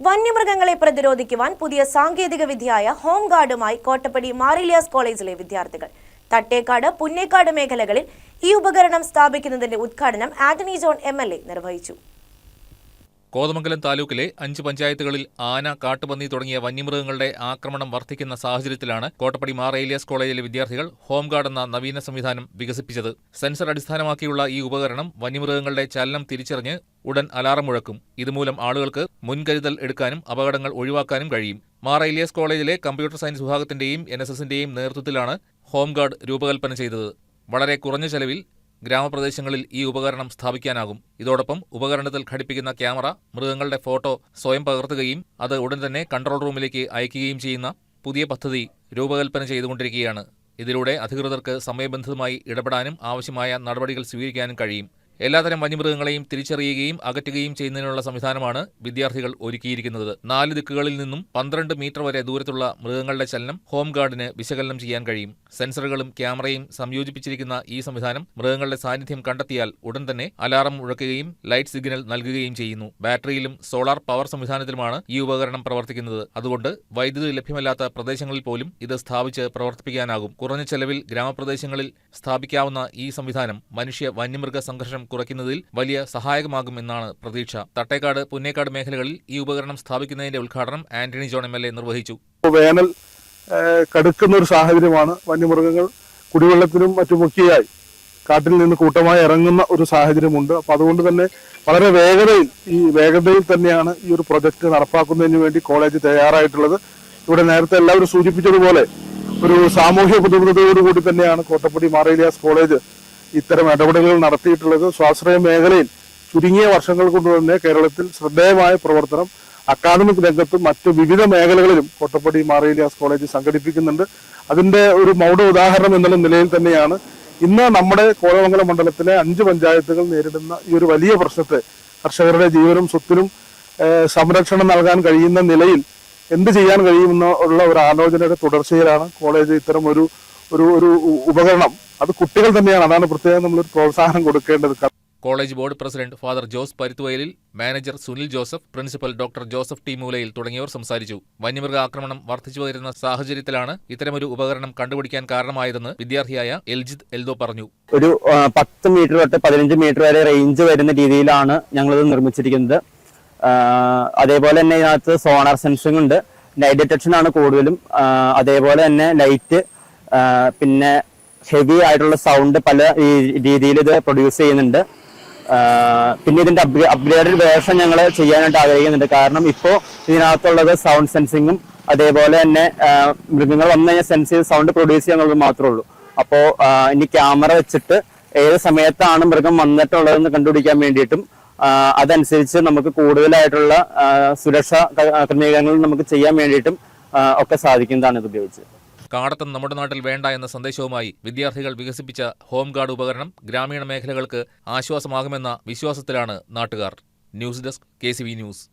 വന്യമൃഗങ്ങളെ പ്രതിരോധിക്കുവാൻ പുതിയ സാങ്കേതിക വിദ്യയായ ഹോം ഗാർഡുമായി കോട്ടപ്പടി മാറിലിയാസ് കോളേജിലെ വിദ്യാർത്ഥികൾ. തട്ടേക്കാട്, പുന്നേക്കാട് മേഖലകളിൽ ഈ ഉപകരണം സ്ഥാപിക്കുന്നതിന്റെ ഉദ്ഘാടനം ആന്റണി ജോൺ MLA നിർവഹിച്ചു. കോതമംഗലം താലൂക്കിലെ 5 പഞ്ചായത്തുകളിൽ ആന, കാട്ടുപന്നി തുടങ്ങിയ വന്യമൃഗങ്ങളുടെ ആക്രമണം വർദ്ധിക്കുന്ന സാഹചര്യത്തിലാണ് കോട്ടപ്പടി മാർ ഏലിയാസ് കോളേജിലെ വിദ്യാർത്ഥികൾ ഹോം ഗാർഡ് എന്ന നവീന സംവിധാനം വികസിപ്പിച്ചത്. സെൻസർ അടിസ്ഥാനമാക്കിയുള്ള ഈ ഉപകരണം വന്യമൃഗങ്ങളുടെ ചലനം തിരിച്ചറിഞ്ഞ് ഉടൻ അലാറം മുഴക്കും. ഇതുമൂലം ആളുകൾക്ക് മുൻകരുതൽ എടുക്കാനും അപകടങ്ങൾ ഒഴിവാക്കാനും കഴിയും. മാർ ഏലിയാസ് കോളേജിലെ കമ്പ്യൂട്ടർ സയൻസ് വിഭാഗത്തിന്റെയും NSSന്റെയും നേതൃത്വത്തിലാണ് ഹോം ഗാർഡ് രൂപകൽപ്പന ചെയ്തത്. വളരെ കുറഞ്ഞ ചെലവിൽ ഗ്രാമപ്രദേശങ്ങളിൽ ഈ ഉപകരണം സ്ഥാപിക്കാനാകും. ഇതോടൊപ്പം ഉപകരണത്തിൽ ഘടിപ്പിക്കുന്ന ക്യാമറ മൃഗങ്ങളുടെ ഫോട്ടോ സ്വയം പകർത്തുകയും അത് ഉടൻ തന്നെ കൺട്രോൾ റൂമിലേക്ക് അയക്കുകയും ചെയ്യുന്ന പുതിയ പദ്ധതി രൂപകൽപ്പന ചെയ്തുകൊണ്ടിരിക്കുകയാണ്. ഇതിലൂടെ അധികൃതർക്ക് സമയബന്ധിതമായി ഇടപെടാനും ആവശ്യമായ നടപടികൾ സ്വീകരിക്കാനും കഴിയും. എല്ലാത്തരം വന്യമൃഗങ്ങളെയും തിരിച്ചറിയുകയും അകറ്റുകയും ചെയ്യുന്നതിനുള്ള സംവിധാനമാണ് വിദ്യാർത്ഥികൾ ഒരുക്കിയിരിക്കുന്നത്. 4 ദിക്കുകളിൽ നിന്നും 12 മീറ്റർ വരെ ദൂരത്തുള്ള മൃഗങ്ങളുടെ ചലനം ഹോം ഗാർഡിന് വിശകലനം ചെയ്യാൻ കഴിയും. സെൻസറുകളും ക്യാമറയും സംയോജിപ്പിച്ചിരിക്കുന്ന ഈ സംവിധാനം മൃഗങ്ങളുടെ സാന്നിധ്യം കണ്ടെത്തിയാൽ ഉടൻ തന്നെ അലാറം മുഴക്കുകയും ലൈറ്റ് സിഗ്നൽ നൽകുകയും ചെയ്യുന്നു. ബാറ്ററിയിലും സോളാർ പവർ സംവിധാനത്തിലുമാണ് ഈ ഉപകരണം പ്രവർത്തിക്കുന്നത്. അതുകൊണ്ട് വൈദ്യുതി ലഭ്യമല്ലാത്ത പ്രദേശങ്ങളിൽ പോലും ഇത് സ്ഥാപിച്ച് പ്രവർത്തിപ്പിക്കാനാകും. കുറഞ്ഞ ചെലവിൽ ഗ്രാമപ്രദേശങ്ങളിൽ സ്ഥാപിക്കാവുന്ന ഈ സംവിധാനം മനുഷ്യ വന്യമൃഗ സംഘർഷം കുറയ്ക്കുന്നതിൽ വലിയ സഹായകമാകുമെന്നാണ് പ്രതീക്ഷ. തട്ടേക്കാട്, പുന്നേക്കാട് മേഖലകളിൽ ഈ ഉപകരണം സ്ഥാപിക്കുന്നതിന്റെ ഉദ്ഘാടനം ആന്റണി ജോൺ MLA നിർവഹിച്ചു. വേനൽ കടുക്കുന്ന ഒരു സാഹചര്യമാണ്. വന്യമൃഗങ്ങൾ കുടിവെള്ളത്തിനും മറ്റുമൊക്കെയായി കാട്ടിൽ നിന്ന് കൂട്ടമായി ഇറങ്ങുന്ന ഒരു സാഹചര്യമുണ്ട്. അപ്പൊ അതുകൊണ്ട് തന്നെ വളരെ വേഗതയിൽ തന്നെയാണ് ഈ ഒരു പ്രൊജക്ട് നടപ്പാക്കുന്നതിന് വേണ്ടി കോളേജ് തയ്യാറായിട്ടുള്ളത്. ഇവിടെ നേരത്തെ എല്ലാവരും സൂചിപ്പിച്ചതുപോലെ ഒരു സാമൂഹ്യ പ്രതിബദ്ധതയോടുകൂടി തന്നെയാണ് കോട്ടപ്പടി മാർ ഏലിയാസ് കോളേജ് ഇത്തരം ഇടപെടലുകൾ നടത്തിയിട്ടുള്ളത്. സ്വാശ്രയ മേഖലയിൽ ചുരുങ്ങിയ വർഷങ്ങൾ കൊണ്ട് തന്നെ കേരളത്തിൽ ശ്രദ്ധേയമായ പ്രവർത്തനം അക്കാദമിക് രംഗത്തും മറ്റു വിവിധ മേഖലകളിലും കോട്ടപ്പടി മാർ ഏലിയാസ് കോളേജ് സംഘടിപ്പിക്കുന്നുണ്ട്. അതിന്റെ ഒരു മൗഢ ഉദാഹരണം എന്നുള്ള നിലയിൽ തന്നെയാണ് ഇന്ന് നമ്മുടെ കോതമംഗലം മണ്ഡലത്തിലെ 5 പഞ്ചായത്തുകൾ നേരിടുന്ന ഈ ഒരു വലിയ പ്രശ്നത്തെ, കർഷകരുടെ ജീവനും സ്വത്തിനും സംരക്ഷണം നൽകാൻ കഴിയുന്ന നിലയിൽ എന്ത് ചെയ്യാൻ കഴിയുമെന്നുള്ള ഒരു ആലോചനയുടെ തുടർച്ചയിലാണ് കോളേജ് ഇത്തരം ഒരു ഉപകരണം, അത് കുട്ടികൾ തന്നെയാണ്, അതാണ് പ്രത്യേകം നമ്മളൊരു പ്രോത്സാഹനം കൊടുക്കേണ്ടത്. College board president father Jose Paruthuvayalil, manager Sunil Joseph, principal doctor Joseph T Moolayil തുടങ്ങിയവർ സംസാരിച്ചു. വന്യമൃഗ ആക്രമണം വർദ്ധിച്ചു വരുന്ന സാഹചര്യത്തിലാണ് ഇത്തരമൊരു ഉപകരണം കണ്ടുപിടിക്കാൻ കാരണമായതെന്ന് വിദ്യാർത്ഥിയായ എൽജിത് എൽദോ പറഞ്ഞു. ഒരു 10 മീറ്റർ തൊട്ട് 15 മീറ്റർ വരെ റേഞ്ച് വരുന്ന രീതിയിലാണ് ഞങ്ങളിത് നിർമ്മിച്ചിരിക്കുന്നത്. അതേപോലെ തന്നെ ഇതിനകത്ത് സോണാർ സെൻസിംഗ് ഉണ്ട്. നൈറ്റ് ഡിറ്റക്ഷൻ ആണ് കൂടുതലും. അതേപോലെ തന്നെ ലൈറ്റ്, പിന്നെ ഹെവി ആയിട്ടുള്ള സൗണ്ട് പല രീതിയിൽ ഇത് പ്രൊഡ്യൂസ് ചെയ്യുന്നുണ്ട്. പിന്നെ ഇതിന്റെ അപ്ഗ്രേഡഡ് വേർഷൻ ഞങ്ങൾ ചെയ്യാനായിട്ട് ആഗ്രഹിക്കുന്നുണ്ട്. കാരണം ഇപ്പോൾ ഇതിനകത്തുള്ളത് സൗണ്ട് സെൻസിങ്ങും അതേപോലെ തന്നെ മൃഗങ്ങൾ വന്നു കഴിഞ്ഞാൽ സെൻസ് ചെയ്ത് സൗണ്ട് പ്രൊഡ്യൂസ് ചെയ്യാനുള്ളത് മാത്രമേ ഉള്ളൂ. അപ്പോൾ ഇനി ക്യാമറ വെച്ചിട്ട് ഏത് സമയത്താണ് മൃഗം വന്നിട്ടുള്ളതെന്ന് കണ്ടുപിടിക്കാൻ വേണ്ടിയിട്ടും അതനുസരിച്ച് നമുക്ക് കൂടുതലായിട്ടുള്ള സുരക്ഷാ ക്രമീകരണങ്ങൾ നമുക്ക് ചെയ്യാൻ വേണ്ടിയിട്ടും ഒക്കെ സാധിക്കുന്നതാണ് ഇത് ഉപയോഗിച്ച്. കാടത്തം നമ്മുടെ നാട്ടിൽ വേണ്ട എന്ന സന്ദേശവുമായി വിദ്യാർത്ഥികൾ വികസിപ്പിച്ച ഹോം ഗാർഡ് ഉപകരണം ഗ്രാമീണ മേഖലകൾക്ക് ആശ്വാസമാകുമെന്ന വിശ്വാസത്തിലാണ് നാട്ടുകാർ. News desk KCV news.